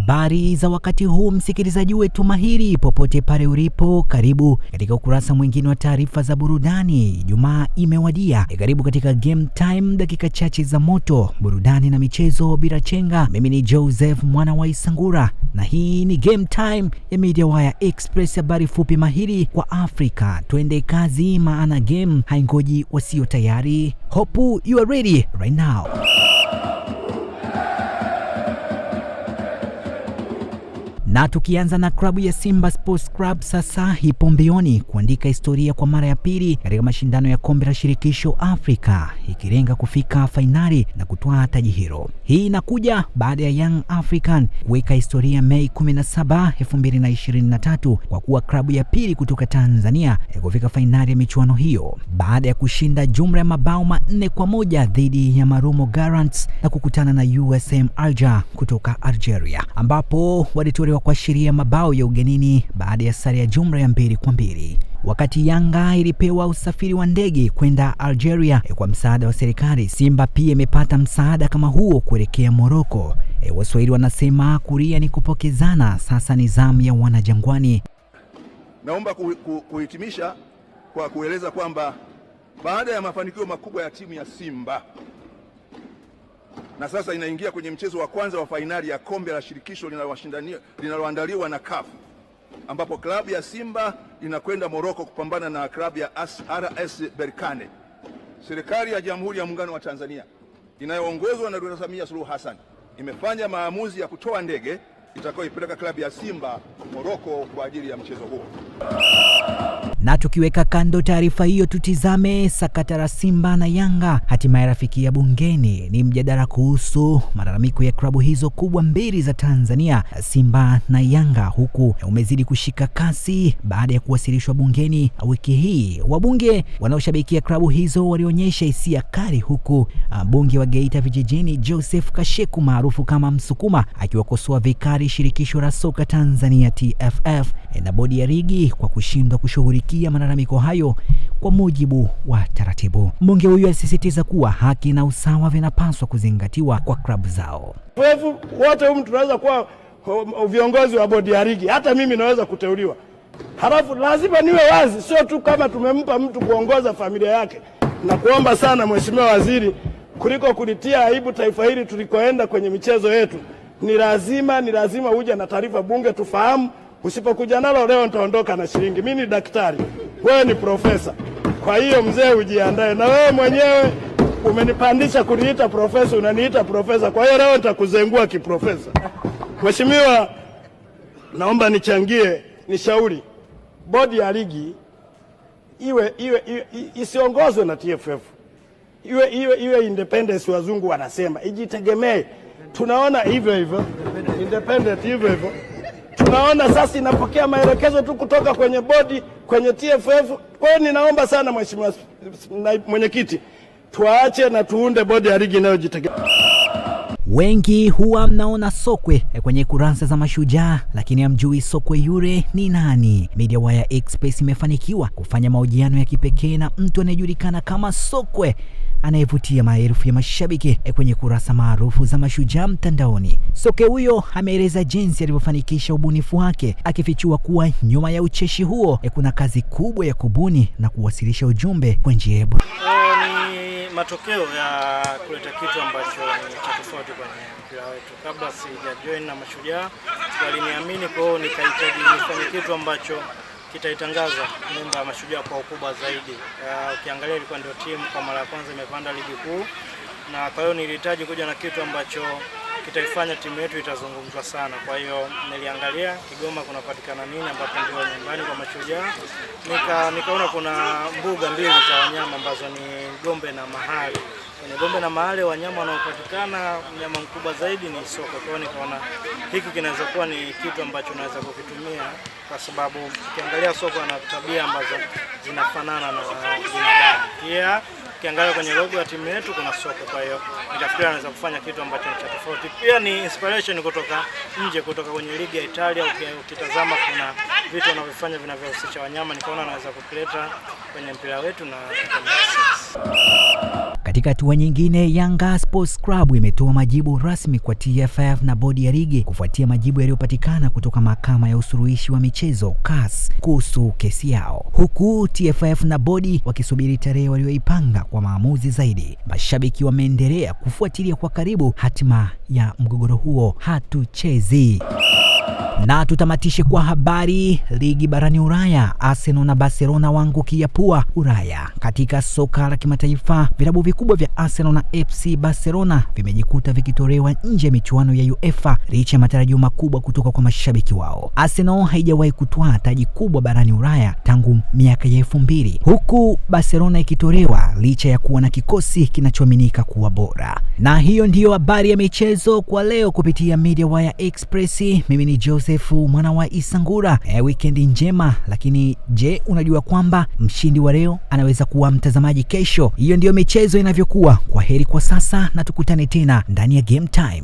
Habari za wakati huu, msikilizaji wetu mahiri popote pale ulipo, karibu katika ukurasa mwingine wa taarifa za burudani. Ijumaa imewadia, karibu katika Game Time, dakika chache za moto, burudani na michezo bila chenga. Mimi ni Joseph mwana wa Isangura na hii ni Game Time ya Mediawire Express, habari fupi mahiri kwa Afrika. Twende kazi, maana game haingoji wasio tayari. Hope you are ready right now. Na tukianza na klabu ya Simba Sports Club, sasa ipo mbioni kuandika historia kwa mara ya pili katika mashindano ya kombe la shirikisho Afrika, ikilenga kufika fainali na kutwaa taji hilo. Hii inakuja baada ya Young African kuweka historia Mei 17, 2023 kwa kuwa klabu ya pili kutoka Tanzania kufika fainali ya michuano hiyo baada ya kushinda jumla ya mabao 4-1 dhidi ya Marumo Gallants na kukutana na USM Alger kutoka Algeria, ambapo walitolewa kwa sheria mabao ya ugenini baada ya sare ya jumla ya 2-2. Wakati Yanga ilipewa usafiri wa ndege kwenda Algeria kwa msaada wa serikali, Simba pia imepata msaada kama huo kuelekea Morocco. Waswahili wanasema kuria ni kupokezana, sasa ni zamu ya wanajangwani. Naomba kuhitimisha kwa kueleza kwamba baada ya mafanikio makubwa ya timu ya Simba, na sasa inaingia kwenye mchezo wa kwanza wa fainali ya kombe la shirikisho linaloandaliwa na CAF, ambapo klabu ya Simba inakwenda Morocco kupambana na klabu ya RS Berkane. Serikali ya Jamhuri ya Muungano wa Tanzania inayoongozwa na Dr. Samia Suluhu Hassan imefanya maamuzi ya kutoa ndege itakayoipeleka klabu ya Simba Morocco kwa ajili ya mchezo huo. Na tukiweka kando taarifa hiyo, tutizame sakata la Simba na Yanga hatimaye rafikia bungeni. Ni mjadala kuhusu malalamiko ya klabu hizo kubwa mbili za Tanzania, Simba na Yanga, huku umezidi kushika kasi baada ya kuwasilishwa bungeni wiki hii. Wabunge wanaoshabikia klabu hizo walionyesha hisia kali, huku mbunge wa Geita Vijijini Joseph Kasheku maarufu kama Msukuma akiwakosoa vikali shirikisho la soka Tanzania TFF na bodi ya ligi kwa kushindwa kushughulikia malalamiko hayo kwa mujibu wa taratibu. Mbunge huyu alisisitiza kuwa haki na usawa vinapaswa kuzingatiwa kwa klabu zao. Wote humu tunaweza kuwa viongozi wa bodi ya ligi, hata mimi naweza kuteuliwa. Halafu lazima niwe wazi, sio tu kama tumempa mtu kuongoza familia yake. Na kuomba sana Mheshimiwa Waziri, kuliko kulitia aibu taifa hili tulikoenda kwenye michezo yetu, ni lazima uje na taarifa bunge tufahamu. Usipokuja nalo leo nitaondoka na shilingi. Mimi ni daktari, wewe ni profesa. Kwa hiyo mzee, ujiandae. Na wewe mwenyewe umenipandisha kuniita profesa, unaniita profesa. Kwa hiyo leo nitakuzengua kiprofesa. Mheshimiwa, naomba nichangie, nishauri bodi ya ligi iwe isiongozwe na TFF. Iwe independence, wazungu wanasema, ijitegemee. Tunaona hivyo independent hivyo. Tunaona sasa inapokea maelekezo tu kutoka kwenye bodi, kwenye TFF. Kwa hiyo ninaomba sana Mheshimiwa Mwenyekiti, tuache na tuunde bodi ya ligi inayojitegemea. Wengi huwa mnaona sokwe kwenye kurasa za mashujaa, lakini hamjui sokwe yule ni nani. Mediawire Express imefanikiwa kufanya mahojiano ya kipekee na mtu anayejulikana kama sokwe anayevutia maelfu ya mashabiki kwenye kurasa maarufu za mashujaa mtandaoni. Sokwe huyo ameeleza jinsi alivyofanikisha ubunifu wake, akifichua kuwa nyuma ya ucheshi huo kuna kazi kubwa ya kubuni na kuwasilisha ujumbe kwa njia ya ni matokeo ya kuleta kitu ambacho ni cha tofauti kwenye mpira wetu. Kabla sijajoin na mashujaa, waliniamini, kwa hiyo nikahitaji nifanye kitu ambacho kitaitangaza nembo ya mashujaa kwa ukubwa zaidi. Ukiangalia ilikuwa ndio timu kwa mara ya kwanza imepanda ligi kuu, na kwa hiyo nilihitaji kuja na kitu ambacho kitaifanya timu yetu itazungumzwa sana. Kwa hiyo niliangalia Kigoma kunapatikana nini ambapo ndio nyumbani kwa mashujaa. Nikaona kuna mbuga mbili za wanyama ambazo ni Gombe na Mahale. Kwenye Gombe na Mahale wanyama wanaopatikana, mnyama mkubwa zaidi ni sokwe. Kwa hiyo nikaona hiki kinaweza kuwa ni kitu ambacho naweza kukitumia, kwa sababu ukiangalia sokwe ana tabia ambazo zinafanana na binadamu. Pia ukiangalia kwenye logo ya timu yetu kuna sokwe, kwa hiyo nikafikiria naweza kufanya kitu ambacho ni cha tofauti. Pia ni inspiration kutoka nje, kutoka kwenye ligi ya Italia. Ukitazama kuna vitu wanavyofanya vinavyohusisha wanyama, nikaona naweza kukileta kwenye mpira wetu na Katika hatua nyingine, Yanga Sports Club imetoa majibu rasmi kwa TFF na bodi ya ligi kufuatia majibu yaliyopatikana kutoka mahakama ya usuluhishi wa michezo CAS kuhusu kesi yao, huku TFF na bodi wakisubiri tarehe walioipanga kwa maamuzi zaidi. Mashabiki wameendelea kufuatilia kwa karibu hatima ya mgogoro huo. Hatuchezi. Na tutamatishe kwa habari ligi barani Ulaya. Arsenal na Barcelona waangukia pua Ulaya. Katika soka la kimataifa, vilabu vikubwa vya Arsenal na FC Barcelona vimejikuta vikitolewa nje ya michuano ya UEFA licha ya matarajio makubwa kutoka kwa mashabiki wao. Arsenal haijawahi kutwaa taji kubwa barani Ulaya tangu miaka ya 2000, huku Barcelona ikitolewa licha ya kuwa na kikosi kinachoaminika kuwa bora. Na hiyo ndiyo habari ya michezo kwa leo kupitia Media Wire Express. Mimi ni Joseph mwana wa Isangura. Weekend njema. Lakini je, unajua kwamba mshindi wa leo anaweza kuwa mtazamaji kesho? Hiyo ndiyo michezo inavyokuwa. Kwa heri kwa sasa na tukutane tena ndani ya Game Time.